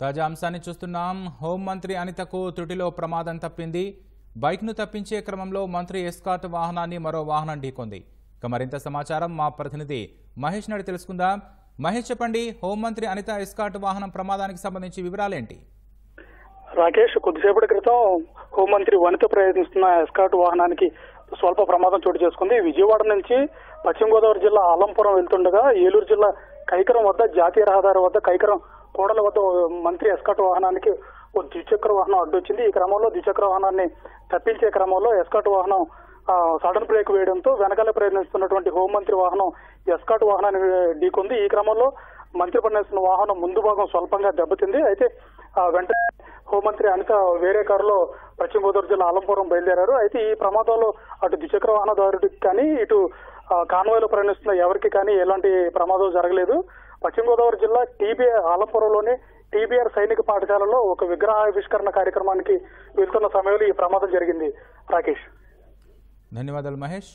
తాజా అంశాన్ని చూస్తున్నాం. హోంమంత్రి అనితకు త్రుటిలో ప్రమాదం తప్పింది. బైక్ను తప్పించే క్రమంలో మంత్రి ఎస్కార్ట్ వాహనాన్ని మరో వాహనం ఢీకొంది. ఇక మరింత సమాచారం మా ప్రతినిధి మహేష్ నాయుడు తెలుసుకుందాం. మహేష్, చెప్పండి, హోంమంత్రి అనిత ఎస్కార్ట్ వాహనం ప్రమాదానికి సంబంధించి వివరాలేంటి? రాకేష్, కొద్దిసేపటి క్రితం హోంమంత్రి వనిత ప్రయత్నిస్తున్న ఎస్కార్ట్ వాహనానికి స్వల్ప ప్రమాదం చోటు చేసుకుంది. విజయవాడ నుంచి పశ్చిమ గోదావరి జిల్లా ఆలంపురం వెళ్తుండగా ఏలూరు జిల్లా కైకరం వద్ద జాతీయ రహదారి వద్ద కైకరం కోడల వద్ద మంత్రి ఎస్కార్ట్ వాహనానికి ఓ ద్విచక్ర వాహనం అడ్డొచ్చింది. ఈ క్రమంలో ద్విచక్ర వాహనాన్ని తప్పించే క్రమంలో ఎస్కార్ట్ వాహనం సడన్ బ్రేక్ వేయడంతో వెనకాల ప్రయత్నిస్తున్నటువంటి హోంమంత్రి వాహనం ఎస్కార్ట్ వాహనాన్ని ఢీకొంది. ఈ క్రమంలో మంత్రి పనిచేస్తున్న వాహనం ముందు భాగం స్వల్పంగా దెబ్బతింది. అయితే వెంటనే హోంమంత్రి అనిత వేరే కారులో పశ్చిమ గోదావరి జిల్లా ఆలంపురం బయలుదేరారు. అయితే ఈ ప్రమాదంలో అటు ద్విచక్ర వాహనదారుడికి కానీ ఇటు కాన్వాయ్లో ప్రయాణిస్తున్న ఎవరికి కానీ ఎలాంటి ప్రమాదం జరగలేదు. పశ్చిమ గోదావరి జిల్లా ఆలంపురంలోని టీబీఆర్ సైనిక పాఠశాలలో ఒక విగ్రహావిష్కరణ కార్యక్రమానికి వెళ్తున్న సమయంలో ఈ ప్రమాదం జరిగింది. రాకేష్, ధన్యవాదాలు మహేష్.